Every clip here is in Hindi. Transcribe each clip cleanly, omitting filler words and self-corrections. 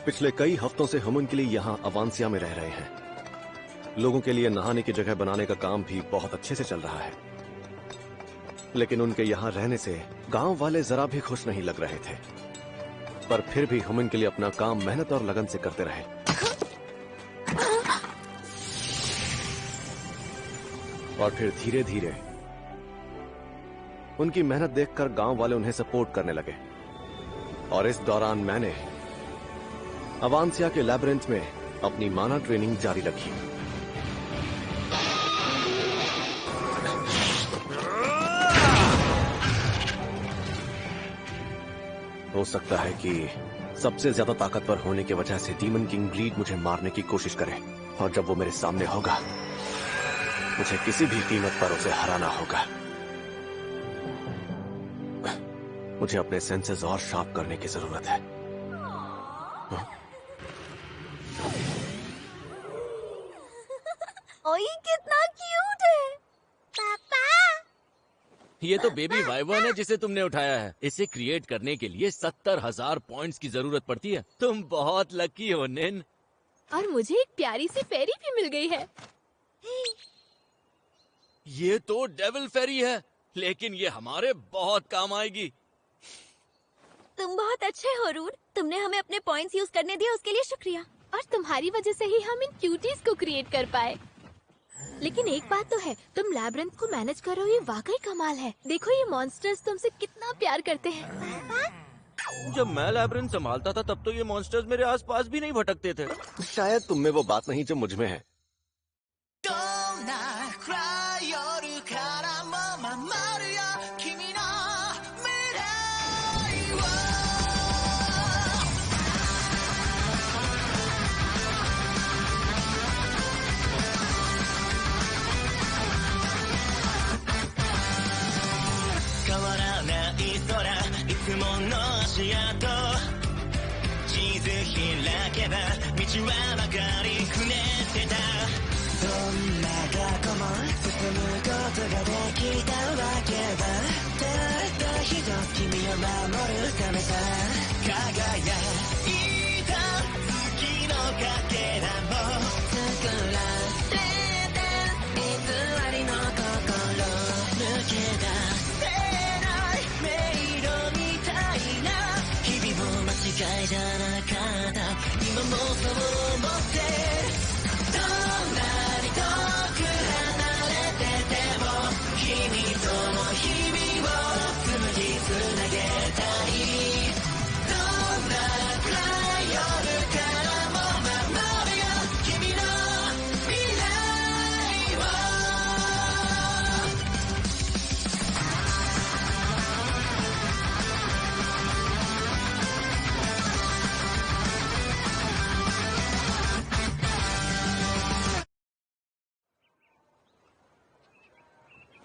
पिछले कई हफ्तों से हम उनके लिए यहाँ अवांसिया में रह रहे हैं। लोगों के लिए नहाने की जगह बनाने का काम भी बहुत अच्छे से चल रहा है, लेकिन उनके यहाँ रहने से गांव वाले जरा भी खुश नहीं लग रहे थे। पर फिर भी हम इनके लिए अपना काम मेहनत और लगन से करते रहे। और फिर धीरे धीरे उनकी मेहनत देखकर गांव वाले उन्हें सपोर्ट करने लगे। और इस दौरान मैंने अवांसिया के लैबिरिंथ में अपनी माना ट्रेनिंग जारी रखी। हो सकता है कि सबसे ज्यादा ताकतवर होने की वजह से डीमन किंग ग्लीड मुझे मारने की कोशिश करे, और जब वो मेरे सामने होगा मुझे किसी भी कीमत पर उसे हराना होगा। मुझे अपने सेंसेस और शार्प करने की जरूरत है। ओए कितना क्यूट है। पापा, ये तो बेबी वाइवन है जिसे तुमने उठाया है। इसे क्रिएट करने के लिए 70,000 पॉइंट्स की जरूरत पड़ती है। तुम बहुत लकी हो निन। और मुझे एक प्यारी सी फेरी भी मिल गई है। ये तो डेविल फेरी है, लेकिन ये हमारे बहुत काम आएगी। तुम बहुत अच्छे हो रूड। तुमने हमें अपने पॉइंट्स यूज करने दिए, उसके लिए शुक्रिया। और तुम्हारी वजह से ही हम इन क्यूटीज को क्रिएट कर पाए। लेकिन एक बात तो है, तुम लैबिरिंथ को मैनेज कर रहे हो, ये वाकई कमाल है। देखो ये मॉन्स्टर्स तुमसे कितना प्यार करते हैं। जब मैं लैबिरिंथ संभालता था तब तो ये मॉन्स्टर्स मेरे आसपास भी नहीं भटकते थे। शायद तुम में वो बात नहीं जो मुझ में है।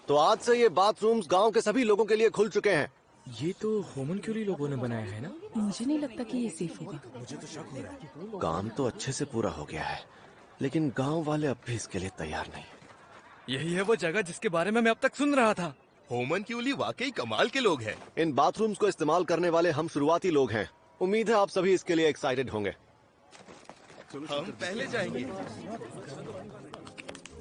तो आज से ये बाथरूम्स गांव के सभी लोगों के लिए खुल चुके हैं। ये तो होमनक्यूली लोगों ने बनाया है ना? मुझे नहीं लगता कि ये सेफ होगा। मुझे तो शक हो रहा है। काम तो अच्छे से पूरा हो गया है, लेकिन गांव वाले अब भी इसके लिए तैयार नहीं। यही है वो जगह जिसके बारे में मैं अब तक सुन रहा था। होमनक्यूली वाकई कमाल के लोग हैं। इन बाथरूम्स को इस्तेमाल करने वाले हम शुरुआती लोग हैं। उम्मीद है आप सभी इसके लिए एक्साइटेड होंगे। हम पहले जाएंगे।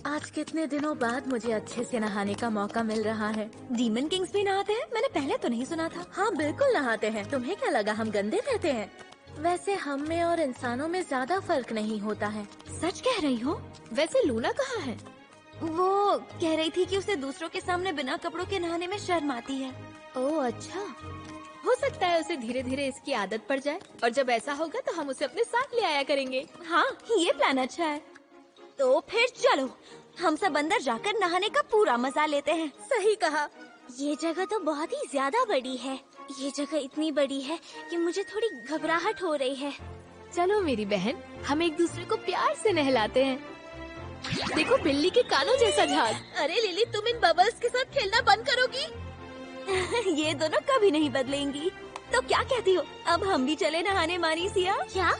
आज कितने दिनों बाद मुझे अच्छे से नहाने का मौका मिल रहा है। डीमन किंग्स भी नहाते हैं? मैंने पहले तो नहीं सुना था। हाँ बिल्कुल नहाते हैं। तुम्हें क्या लगा हम गंदे रहते हैं? वैसे हम में और इंसानों में ज्यादा फर्क नहीं होता है। सच कह रही हो? वैसे लूना कहाँ है? वो कह रही थी कि उसे दूसरों के सामने बिना कपड़ों के नहाने में शर्म आती है। ओह अच्छा, हो सकता है उसे धीरे धीरे इसकी आदत पड़ जाए, और जब ऐसा होगा तो हम उसे अपने साथ ले आया करेंगे। हाँ ये प्लान अच्छा है। तो फिर चलो हम सब अंदर जाकर नहाने का पूरा मजा लेते हैं। सही कहा। ये जगह तो बहुत ही ज्यादा बड़ी है। ये जगह इतनी बड़ी है कि मुझे थोड़ी घबराहट हो रही है। चलो मेरी बहन, हम एक दूसरे को प्यार से नहलाते हैं। देखो बिल्ली के कानों जैसा झाग। अरे लिली, तुम इन बबल्स के साथ खेलना बंद करोगी? ये दोनों कभी नहीं बदलेंगी। तो क्या कहती हो, अब हम भी चले नहाने मानीसिया? क्या?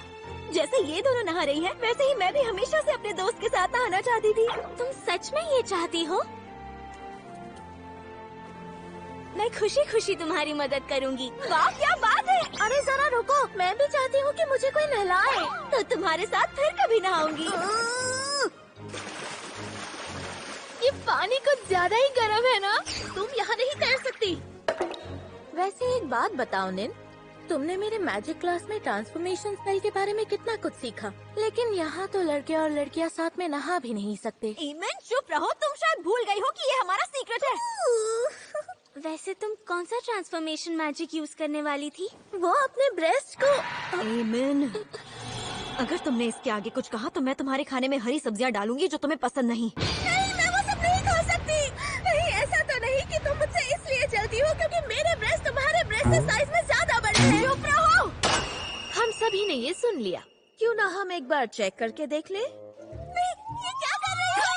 जैसे ये दोनों नहा रही हैं, वैसे ही मैं भी हमेशा से अपने दोस्त के साथ नहाना चाहती थी। तुम सच में ये चाहती हो? मैं खुशी खुशी तुम्हारी मदद करूंगी। वाह क्या बात है। अरे जरा रुको, मैं भी चाहती हूँ कि मुझे कोई नहलाए। तो तुम्हारे साथ फिर कभी नहाऊंगी। ये पानी कुछ ज्यादा ही गर्म है ना? तुम यहाँ नहीं तैर सकती। वैसे एक बात बताओ निन, तुमने मेरे मैजिक क्लास में ट्रांसफॉर्मेशन स्पेल के बारे में कितना कुछ सीखा, लेकिन यहाँ तो लड़के और लड़कियाँ साथ में नहा भी नहीं सकते। ईमन चुप रहो, तुम शायद भूल गई हो कि ये हमारा सीक्रेट है। वैसे तुम कौन सा ट्रांसफॉर्मेशन मैजिक यूज करने वाली थी? वो अपने ब्रेस्ट को। एमन, अगर तुमने इसके आगे कुछ कहा तो मैं तुम्हारे खाने में हरी सब्जियां डालूंगी जो तुम्हें पसंद नहीं। नहीं, मैं वो सब नहीं खा सकती। नहीं, ऐसा तो नहीं कि तुम मुझसे इसलिए चलती हो क्योंकि मेरे ब्रेस्ट तुम्हारे ब्रेस्ट से साइज में ज्यादा बड़े हैं। चुप रहो। हम सभी ने ये सुन लिया। क्यों ना हम एक बार चेक करके देख ले? ये क्या कर रही हो?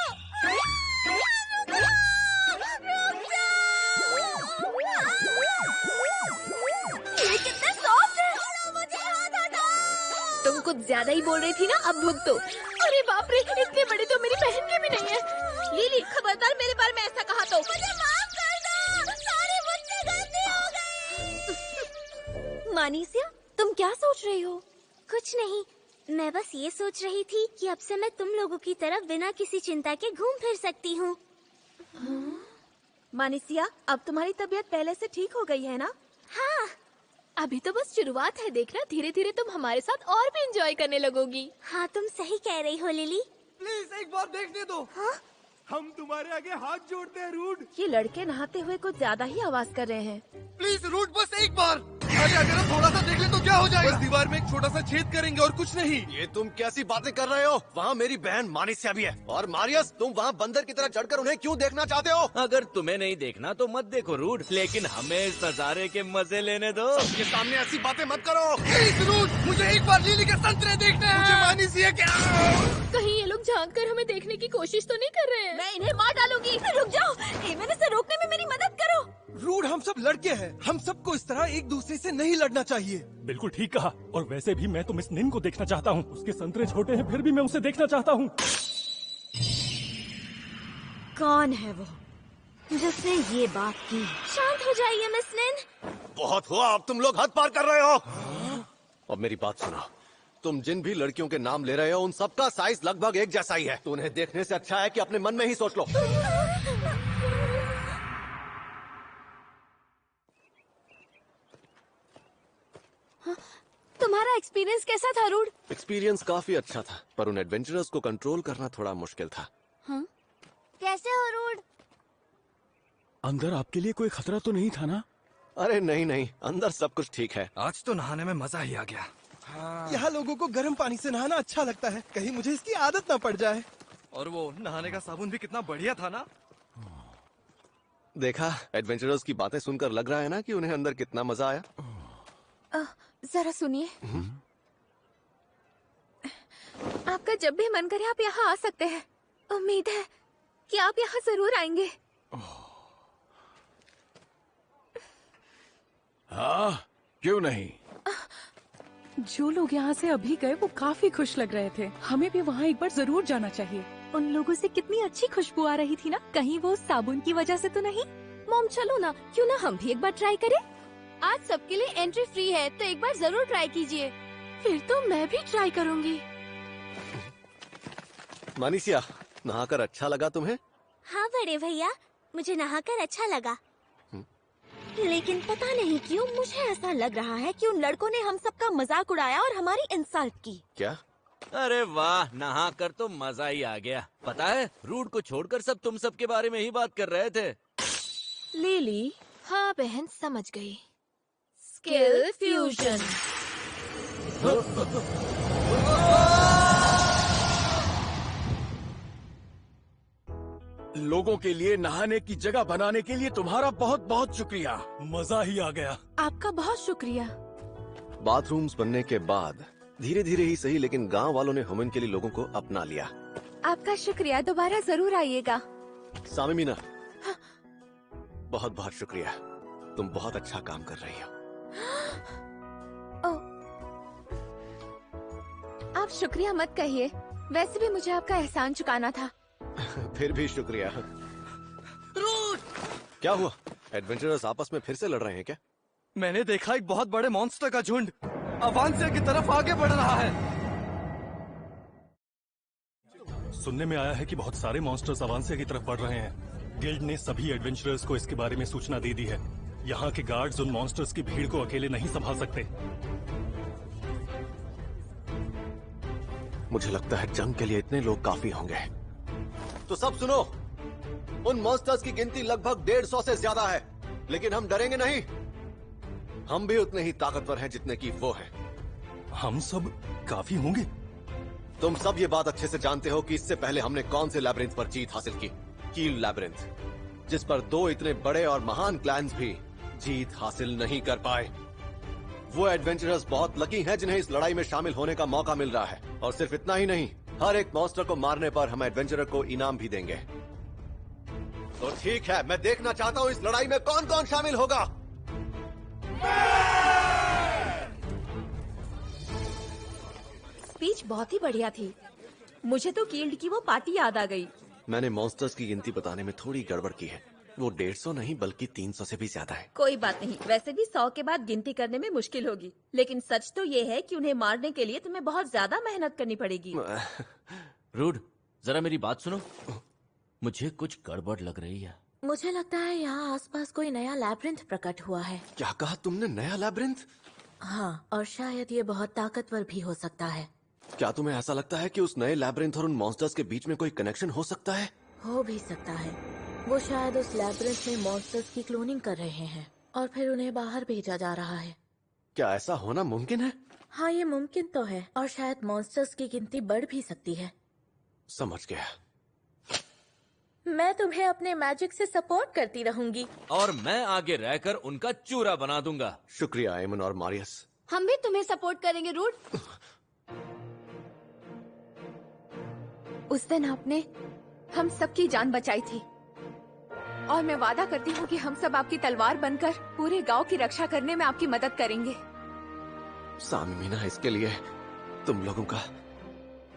ये कितने सॉफ्ट है। मुझे हाथ हटाओ। तुम कुछ ज्यादा ही बोल रही थी ना, अब भुगतो। अरे बाप रे, इतने बड़े तो मेरी बहन के भी नहीं है। लिली, खबरदार मेरे बारे में ऐसा कहा तो। मुझे माफ कर दो, सारी मुझसे गलती हो गई। मानीसिया, तुम क्या सोच रही हो? कुछ नहीं, मैं बस ये सोच रही थी कि अब से मैं तुम लोगों की तरफ बिना किसी चिंता के घूम फिर सकती हूँ। मानिसिया, अब तुम्हारी तबीयत पहले से ठीक हो गई है ना? हाँ, अभी तो बस शुरुआत है, देखना धीरे धीरे तुम हमारे साथ और भी एंजॉय करने लगोगी। हाँ तुम सही कह रही हो लिली। प्लीज एक बार देखने दो। हाँ? हम तुम्हारे आगे हाथ जोड़ते हैं रूड। ये लड़के नहाते हुए कुछ ज्यादा ही आवाज कर रहे हैं। प्लीज रूट बस एक बार। अरे अगर हम थोड़ा सा देख ले तो क्या हो जाएगा? बस दीवार में एक छोटा सा छेद करेंगे और कुछ नहीं। ये तुम कैसी बातें कर रहे हो? वहाँ मेरी बहन मानिस्या भी है। और मारियस, तुम वहाँ बंदर की तरह चढ़कर उन्हें क्यों देखना चाहते हो? अगर तुम्हें नहीं देखना तो मत देखो रूड, लेकिन हमें इस नजारे के मजे लेने दो। सबके सामने ऐसी बातें मत करो। प्लीज रूट, मुझे एक बार लिली के संतरे देखने हैं। मुझे मानी सी है क्या? कहीं ये लोग झांक कर हमें देखने की कोशिश तो नहीं कर रहे हैं? मैं इन्हें मार डालूंगी। रुक जाओ, एमन इसे रोकने में मेरी मदद करो। रूट, हम सब लड़के हैं। हम सबको इस तरह एक दूसरे से नहीं लड़ना चाहिए। बिल्कुल ठीक कहा। और वैसे भी मैं तो मिस निन को देखना चाहता हूँ। उसके संतरे छोटे हैं, फिर भी मैं उसे देखना चाहता हूँ। कौन है वो जिसने ये बात की? शांत हो जाइए मिस निन। बहुत हुआ, अब तुम लोग हद पार कर रहे हो। अब मेरी बात सुनो, तुम जिन भी लड़कियों के नाम ले रहे हो उन सबका साइज लगभग एक जैसा ही है। तो उन्हें देखने से अच्छा है कि अपने मन में ही सोच लो। तुम्हारा एक्सपीरियंस कैसा था रूड? एक्सपीरियंस काफी अच्छा था, पर उन एडवेंचरर्स को कंट्रोल करना थोड़ा मुश्किल था। कैसे हो रूड? अंदर आपके लिए कोई खतरा तो नहीं था ना? अरे नहीं नहीं, अंदर सब कुछ ठीक है। आज तो नहाने में मजा ही आ गया। यहाँ लोगों को गर्म पानी से नहाना अच्छा लगता है, कहीं मुझे इसकी आदत ना पड़ जाए। और वो नहाने का साबुन भी कितना बढ़िया था ना। देखा, एडवेंचरर्स की बातें सुनकर लग रहा है ना कि उन्हें अंदर कितना मजा आया। जरा सुनिए, आपका जब भी मन करे आप यहाँ आ सकते हैं। उम्मीद है कि आप यहाँ जरूर आएंगे। हाँ, क्यों नहीं। जो लोग यहाँ से अभी गए वो काफी खुश लग रहे थे। हमें भी वहाँ एक बार जरूर जाना चाहिए। उन लोगों से कितनी अच्छी खुशबू आ रही थी ना। कहीं वो साबुन की वजह से तो नहीं? मॉम चलो ना, क्यों ना हम भी एक बार ट्राई करें। आज सबके लिए एंट्री फ्री है, तो एक बार जरूर ट्राई कीजिए। फिर तो मैं भी ट्राई करूँगी। मानिसिया, नहाकर अच्छा लगा तुम्हें? हाँ बड़े भैया, मुझे नहाकर अच्छा लगा। लेकिन पता नहीं क्यों मुझे ऐसा लग रहा है कि उन लड़कों ने हम सबका मजाक उड़ाया और हमारी इंसल्ट की। क्या? अरे वाह, नहा कर तो मजा ही आ गया। पता है, रूड को छोड़कर सब तुम सब के बारे में ही बात कर रहे थे। लिली, हाँ बहन, समझ गई। Skill fusion. लोगों के लिए नहाने की जगह बनाने के लिए तुम्हारा बहुत बहुत शुक्रिया। मजा ही आ गया। आपका बहुत शुक्रिया। बाथरूम्स बनने के बाद धीरे धीरे ही सही, लेकिन गांव वालों ने हमन के लिए लोगों को अपना लिया। आपका शुक्रिया, दोबारा जरूर आइएगा। सामी मीना, बहुत बहुत शुक्रिया। तुम बहुत अच्छा काम कर रही हो। आप शुक्रिया मत कहिए, वैसे भी मुझे आपका एहसान चुकाना था। फिर भी शुक्रिया। रूट, क्या हुआ? एडवेंचरर्स आपस में फिर से लड़ रहे हैं क्या? मैंने देखा एक बहुत बड़े मॉन्स्टर का झुंड अवांसिया की तरफ आगे बढ़ रहा है। सुनने में आया है कि बहुत सारे मॉन्स्टर्स अवांसिया की तरफ बढ़ रहे हैं। गिल्ड ने सभी एडवेंचरर्स को इसके बारे में सूचना दे दी है। यहाँ के गार्ड्स उन मॉन्स्टर्स की भीड़ को अकेले नहीं संभाल सकते। मुझे लगता है जंग के लिए इतने लोग काफी होंगे। तो सब सुनो, उन मॉन्स्टर्स की गिनती लगभग 150 से ज्यादा है, लेकिन हम डरेंगे नहीं। हम भी उतने ही ताकतवर हैं जितने की वो हैं। हम सब काफी होंगे। तुम सब ये बात अच्छे से जानते हो कि इससे पहले हमने कौन से लैब्रिंथ पर जीत हासिल की। कील लैब्रिंथ, जिस पर 2 इतने बड़े और महान क्लैंस भी जीत हासिल नहीं कर पाए। वो एडवेंचरर्स बहुत लकी हैं जिन्हें इस लड़ाई में शामिल होने का मौका मिल रहा है। और सिर्फ इतना ही नहीं, हर एक मॉन्स्टर को मारने पर हम एडवेंचरर को इनाम भी देंगे। तो ठीक है, मैं देखना चाहता हूँ इस लड़ाई में कौन कौन शामिल होगा। स्पीच बहुत ही बढ़िया थी। मुझे तो कील्ड की वो पार्टी याद आ गई। मैंने मॉन्स्टर्स की गिनती बताने में थोड़ी गड़बड़ की है। वो 150 नहीं बल्कि 300 से भी ज्यादा है। कोई बात नहीं, वैसे भी 100 के बाद गिनती करने में मुश्किल होगी। लेकिन सच तो ये है कि उन्हें मारने के लिए तुम्हें बहुत ज्यादा मेहनत करनी पड़ेगी। रूड, जरा मेरी बात सुनो। मुझे कुछ गड़बड़ लग रही है। मुझे लगता है यहाँ आसपास कोई नया लैब्रिंथ प्रकट हुआ है। क्या कहा तुमने? नया लैब्रिंथ? हाँ, और शायद ये बहुत ताकतवर भी हो सकता है। क्या तुम्हें ऐसा लगता है कि उस नए लैब्रिंथ और उन मॉन्स्टर्स के बीच में कोई कनेक्शन हो सकता है? हो भी सकता है। वो शायद उस लैब्रिंथ में मॉन्स्टर्स की क्लोनिंग कर रहे हैं और फिर उन्हें बाहर भेजा जा रहा है। क्या ऐसा होना मुमकिन है? हाँ, ये मुमकिन तो है, और शायद मॉन्स्टर्स की गिनती बढ़ भी सकती है। समझ गया। मैं तुम्हें अपने मैजिक से सपोर्ट करती रहूंगी। और मैं आगे रहकर उनका चूरा बना दूंगा। शुक्रिया एमन और मारियस। हम भी तुम्हें सपोर्ट करेंगे रूड। उस दिन आपने हम सबकी जान बचाई थी, और मैं वादा करती हूँ कि हम सब आपकी तलवार बनकर पूरे गांव की रक्षा करने में आपकी मदद करेंगे। सामीना, इसके लिए तुम लोगों का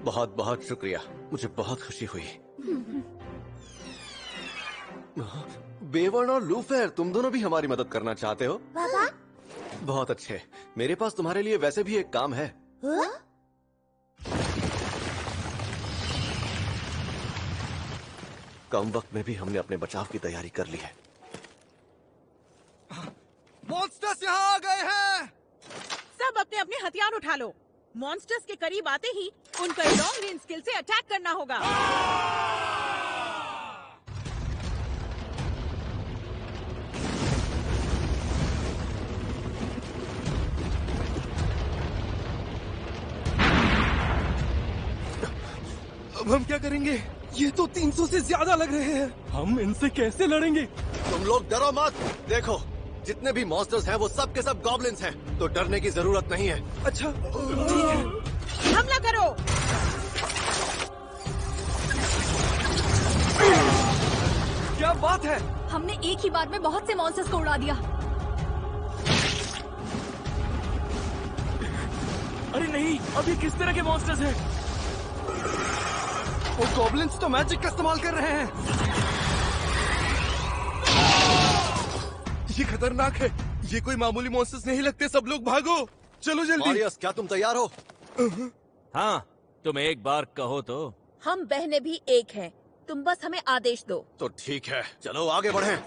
बहुत बहुत शुक्रिया। मुझे बहुत खुशी हुई। बेवर्न और लूफेर, तुम दोनों भी हमारी मदद करना चाहते हो? पापा? बहुत अच्छे। मेरे पास तुम्हारे लिए वैसे भी एक काम है। कम वक्त में भी हमने अपने बचाव की तैयारी कर ली है। मॉन्स्टर्स यहाँ आ गए हैं। सब अपने अपने हथियार उठा लो। मॉन्स्टर्स के करीब आते ही उनका लॉन्ग रेंज स्किल से अटैक करना होगा। अब हम क्या करेंगे? ये तो 300 से ज्यादा लग रहे हैं। हम इनसे कैसे लड़ेंगे? तुम लोग डरो मत। देखो, जितने भी मॉन्स्टर्स हैं वो सब के सब गॉब्लिन्स हैं, तो डरने की जरूरत नहीं है। अच्छा, ठीक है। हमला करो। क्या बात है! हमने एक ही बार में बहुत से मॉन्स्टर्स को उड़ा दिया। अरे नहीं, अब ये किस तरह के मॉन्स्टर्स हैं? वो गॉब्लिन्स तो मैजिक का इस्तेमाल कर रहे हैं। ये खतरनाक है। ये कोई मामूली मॉन्स्टर्स नहीं लगते। सब लोग भागो, चलो जल्दी। मारियस, क्या तुम तैयार हो? हाँ, तुम एक बार कहो तो। हम बहनें भी एक हैं, तुम बस हमें आदेश दो। तो ठीक है, चलो आगे बढ़ें।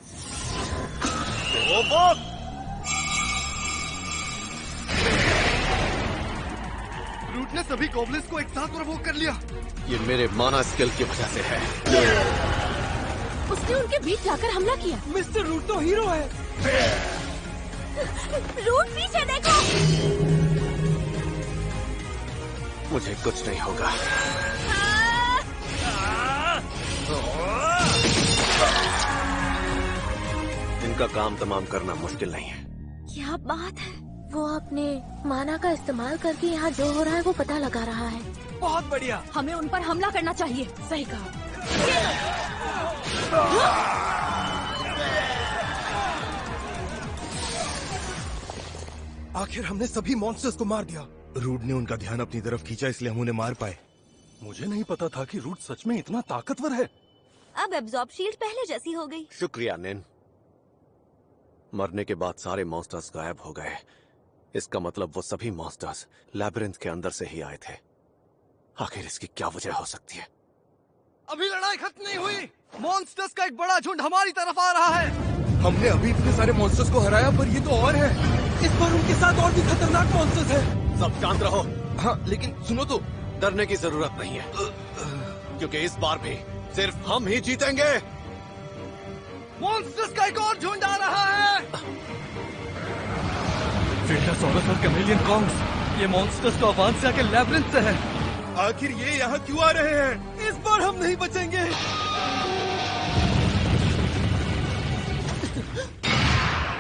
रूट ने सभी गॉब्लिन्स को एक साथ प्रवोक कर लिया। ये मेरे माना स्किल की वजह से है। उसने उनके बीच जाकर हमला किया। मिस्टर रूट तो हीरो है। रूट पीछे देखो। मुझे कुछ नहीं होगा। इनका काम तमाम करना मुश्किल नहीं है। क्या बात है! वो अपने माना का इस्तेमाल करके यहाँ जो हो रहा है वो पता लगा रहा है। बहुत बढ़िया। हमें उन पर हमला करना चाहिए। सही कहा। आखिर हमने सभी मॉन्स्टर्स को मार दिया। रूट ने उनका ध्यान अपनी तरफ खींचा, इसलिए हम उन्हें मार पाए। मुझे नहीं पता था कि रूट सच में इतना ताकतवर है। अब एब्जॉर्ब शील्ड पहले जैसी हो गई। शुक्रिया नेन। मरने के बाद सारे मॉन्स्टर्स गायब हो गए। इसका मतलब वो सभी मॉन्स्टर्स लैबिरिंथ के अंदर से ही आए थे। आखिर इसकी क्या वजह हो सकती है? अभी लड़ाई खत्म नहीं हुई। मॉन्स्टर्स का एक बड़ा झुंड हमारी तरफ आ रहा है। हमने अभी इतने सारे मॉन्स्टर्स को हराया, पर ये तो और है। इस बार उनके साथ और भी खतरनाक मॉन्स्टर्स हैं। सब शांत रहो। हाँ, लेकिन सुनो तो, डरने की जरूरत नहीं है, क्योंकि इस बार भी सिर्फ हम ही जीतेंगे। मॉन्स्टर्स का एक और झुंड आ रहा है। फेटासॉरस और कैमेलियन कॉन्ग्स, ये मॉन्स्टर्स तो अवांसिया के लैबिरिंथ से है। आखिर ये यहाँ क्यों आ रहे हैं? इस बार हम नहीं बचेंगे।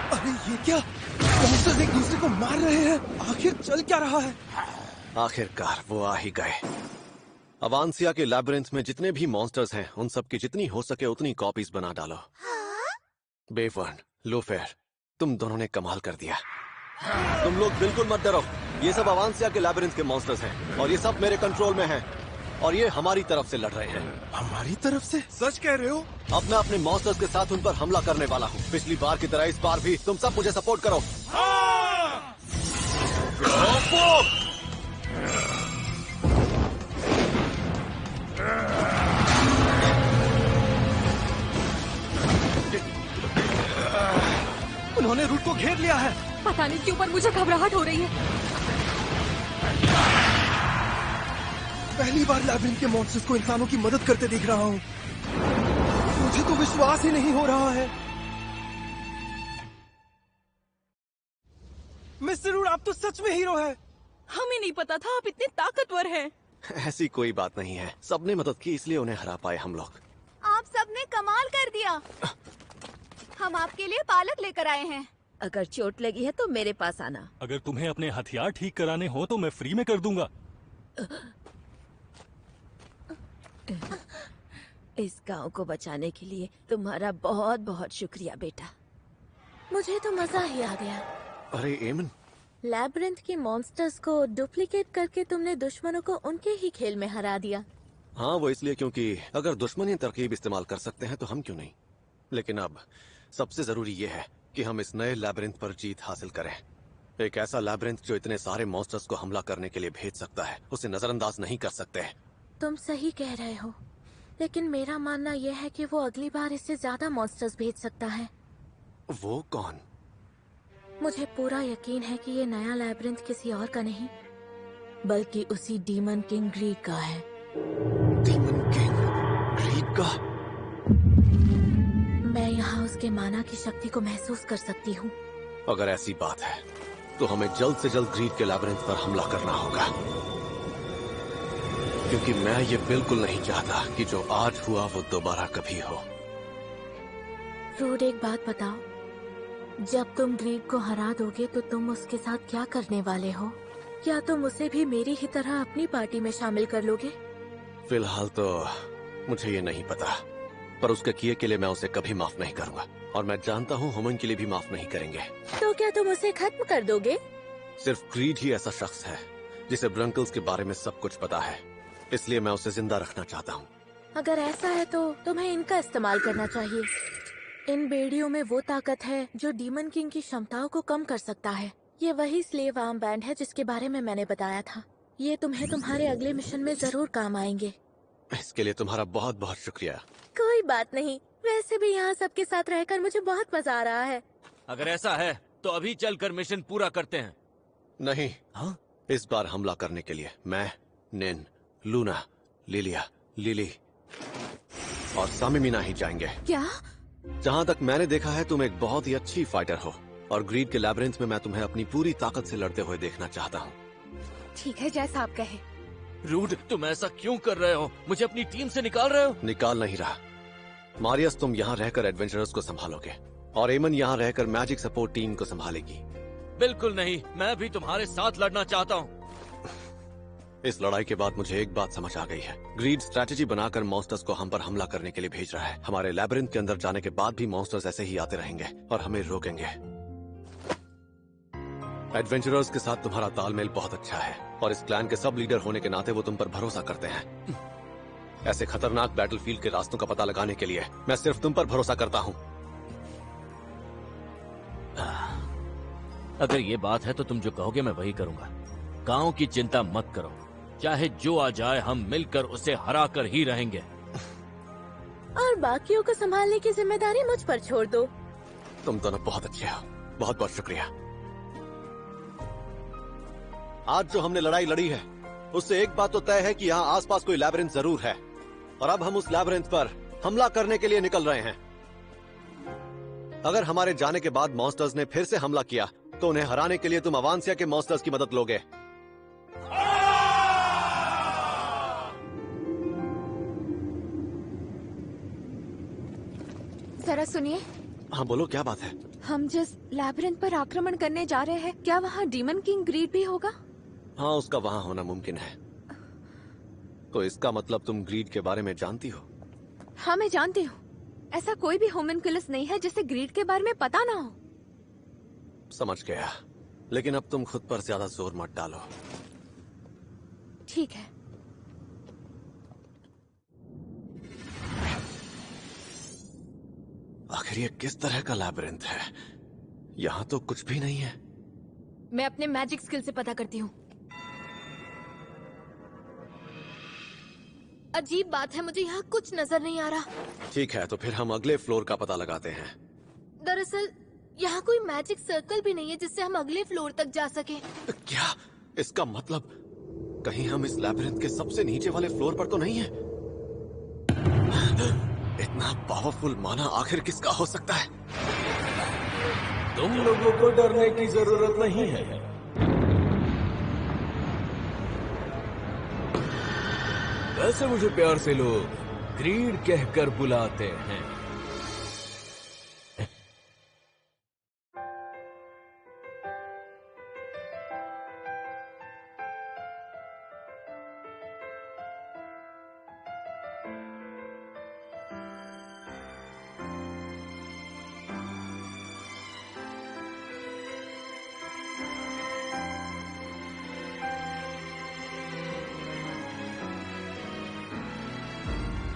अरे ये क्या? मॉन्स्टर्स एक दूसरे को मार रहे हैं। आखिर चल क्या रहा है? आखिरकार वो आ ही गए। अवांसिया के लैबिरिंथ में जितने भी मॉन्स्टर्स हैं, उन सब की जितनी हो सके उतनी कॉपीज बना डालो। बेफर्न, लूफेर, तुम दोनों ने कमाल कर दिया। तुम लोग बिल्कुल मत डरो। ये सब अवांसिया के लैबिरिंथ के मॉन्स्टर्स हैं और ये सब मेरे कंट्रोल में हैं और ये हमारी तरफ से लड़ रहे हैं। हमारी तरफ से? सच कह रहे हो? अब मैं अपने मॉन्स्टर्स के साथ उन पर हमला करने वाला हूँ। पिछली बार की तरह इस बार भी तुम सब मुझे सपोर्ट करो। उन्होंने रूट को घेर लिया है। पता नहीं क्यों पर मुझे घबराहट हो रही है। पहली बार लैबिरिंथ के मॉन्स्टर्स को इंसानों की मदद करते देख रहा हूँ। मुझे तो विश्वास ही नहीं हो रहा है। मिस्टर रूट, आप तो सच में हीरो हैं। हमें नहीं पता था आप इतने ताकतवर हैं। ऐसी कोई बात नहीं है, सबने मदद की इसलिए उन्हें हरा पाए हम लोग। आप सबने कमाल कर दिया। हम आपके लिए पालक लेकर आए हैं। अगर चोट लगी है तो मेरे पास आना। अगर तुम्हें अपने हथियार ठीक कराने हो तो मैं फ्री में कर दूंगा। इस गांव को बचाने के लिए तुम्हारा बहुत बहुत शुक्रिया बेटा। मुझे तो मजा ही आ गया। अरे एमन, लैबिरिंथ के मॉन्स्टर्स को डुप्लीकेट करके तुमने दुश्मनों को उनके ही खेल में हरा दिया। हाँ वो इसलिए क्योंकि अगर दुश्मन ही तरकीब इस्तेमाल कर सकते हैं तो हम क्यों नहीं। लेकिन अब सबसे जरूरी ये है कि हम इस नए लैबिरिंथ पर जीत हासिल करें। एक ऐसा लैबिरिंथ जो इतने सारे मॉन्स्टर्स को हमला करने के लिए भेज सकता है, उसे नजरअंदाज नहीं कर सकते। तुम सही कह रहे हो, लेकिन मेरा मानना यह है कि वो अगली बार इससे ज्यादा मॉन्स्टर्स भेज सकता है। वो कौन? मुझे पूरा यकीन है कि ये नया लैबिरिंथ किसी और का नहीं बल्कि उसी डीमन किंग ग्रीड का है। डीमन किंग ग्रीड का? मैं यहाँ उसके माना की शक्ति को महसूस कर सकती हूँ। अगर ऐसी बात है तो हमें जल्द से जल्द ग्रीड के लैबिरिंथ पर हमला करना होगा, क्योंकि मैं ये बिल्कुल नहीं चाहता कि जो आज हुआ वो दोबारा कभी हो। रूड, एक बात बताओ, जब तुम ग्रीड को हरा दोगे तो तुम उसके साथ क्या करने वाले हो? क्या तुम उसे भी मेरी ही तरह अपनी पार्टी में शामिल कर लोगे? फिलहाल तो मुझे ये नहीं पता, पर उसके किए के लिए मैं उसे कभी माफ नहीं करूंगा और मैं जानता हूँ हम उनके लिए भी माफ नहीं करेंगे। तो क्या तुम उसे खत्म कर दोगे? सिर्फ ग्रीड ही ऐसा शख्स है जिसे ब्रंकल्स के बारे में सब कुछ पता है, इसलिए मैं उसे जिंदा रखना चाहता हूँ। अगर ऐसा है तो तुम्हें इनका इस्तेमाल करना चाहिए। इन बेड़ियों में वो ताकत है जो डीमन किंग की क्षमताओं को कम कर सकता है। ये वही स्लेव आर्म बैंड है जिसके बारे में मैंने बताया था। ये तुम्हें तुम्हारे अगले मिशन में जरूर काम आएंगे। इसके लिए तुम्हारा बहुत बहुत शुक्रिया। कोई बात नहीं, वैसे भी यहाँ सबके साथ रहकर मुझे बहुत मजा आ रहा है। अगर ऐसा है तो अभी चलकर मिशन पूरा करते हैं। नहीं, हाँ? इस बार हमला करने के लिए मैं, निन, लूना, लिलिया, लिली और सामिमीना ही जाएंगे। क्या? जहाँ तक मैंने देखा है तुम एक बहुत ही अच्छी फाइटर हो और ग्रीड के लैबिरिंथ में मैं तुम्हें अपनी पूरी ताकत से लड़ते हुए देखना चाहता हूँ। ठीक है, जैसा आप कहे। रूड, तुम ऐसा क्यों कर रहे हो? मुझे अपनी टीम से निकाल रहे हो? निकाल नहीं रहा। मारियस, तुम यहाँ रहकर एडवेंचरर्स को संभालोगे और एमन यहाँ रहकर मैजिक सपोर्ट टीम को संभालेगी। बिल्कुल नहीं, मैं भी तुम्हारे साथ लड़ना चाहता हूँ। इस लड़ाई के बाद मुझे एक बात समझ आ गई है। ग्रीड स्ट्रैटेजी बनाकर मॉन्स्टर्स को हम पर हमला करने के लिए भेज रहा है। हमारे लैबिरिंथ के अंदर जाने के बाद भी मॉन्स्टर्स ऐसे ही आते रहेंगे और हमें रोकेंगे। एडवेंचरर्स के साथ तुम्हारा तालमेल बहुत अच्छा है और इस क्लैन के सब लीडर होने के नाते वो तुम पर भरोसा करते हैं। ऐसे खतरनाक बैटलफील्ड के रास्तों का पता लगाने के लिए मैं सिर्फ तुम पर भरोसा करता हूँ। अगर ये बात है तो तुम जो कहोगे मैं वही करूंगा। गांव की चिंता मत करो, चाहे जो आ जाए हम मिलकर उसे हरा कर ही रहेंगे। और बाकियों को संभालने की जिम्मेदारी मुझ पर छोड़ दो। तुम दोनों बहुत अच्छे हो, बहुत बहुत शुक्रिया। आज जो हमने लड़ाई लड़ी है उससे एक बात तो तय है कि यहाँ आसपास कोई लैबिरिंथ जरूर है, और अब हम उस लैबिरिंथ पर हमला करने के लिए निकल रहे हैं। अगर हमारे जाने के बाद मॉन्स्टर्स ने फिर से हमला किया तो उन्हें हराने के लिए तुम अवांसिया के मॉन्स्टर्स की मदद लोगे। जरा सुनिए। हाँ बोलो, क्या बात है? हम जिस लैबिरिंथ पर आक्रमण करने जा रहे हैं, क्या वहाँ डीमन किंग ग्रीड भी होगा? हाँ, उसका वहाँ होना मुमकिन है। तो इसका मतलब तुम ग्रीड के बारे में जानती हो? हाँ, मैं जानती हूँ। ऐसा कोई भी होम्युनकुलस नहीं है जिसे ग्रीड के बारे में पता ना हो। समझ गया, लेकिन अब तुम खुद पर ज्यादा जोर मत डालो। ठीक है। आखिर ये किस तरह का लैबिरिंथ है? यहाँ तो कुछ भी नहीं है। मैं अपने मैजिक स्किल से पता करती हूँ। अजीब बात है, मुझे यहाँ कुछ नजर नहीं आ रहा। ठीक है, तो फिर हम अगले फ्लोर का पता लगाते हैं। दरअसल यहाँ कोई मैजिक सर्कल भी नहीं है जिससे हम अगले फ्लोर तक जा सके। क्या इसका मतलब कहीं हम इस लैबिरिंथ के सबसे नीचे वाले फ्लोर पर तो नहीं है? इतना पावरफुल माना आखिर किसका हो सकता है? तुम लोगों को डरने की जरूरत नहीं है। वैसे मुझे प्यार से लोग ग्रीड कहकर बुलाते हैं।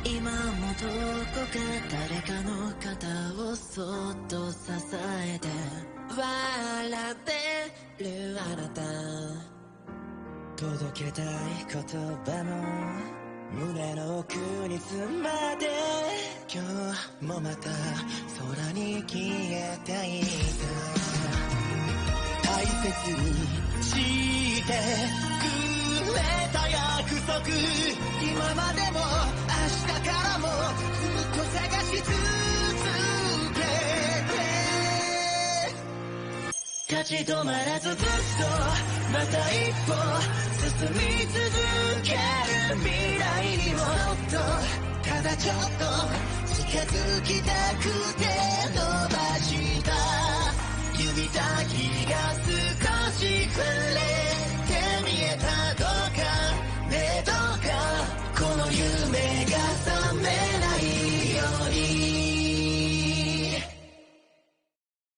今もどこか誰かの肩をそっと支えて笑ってるあなた届けたい言葉も胸の奥に詰まって今日もまた空に消えていた大切にしてくれた約束今までも明日からもずっと探し続けて立ち止まらずずっとまた一歩進み続ける未来にもっとただちょっと近づきたくて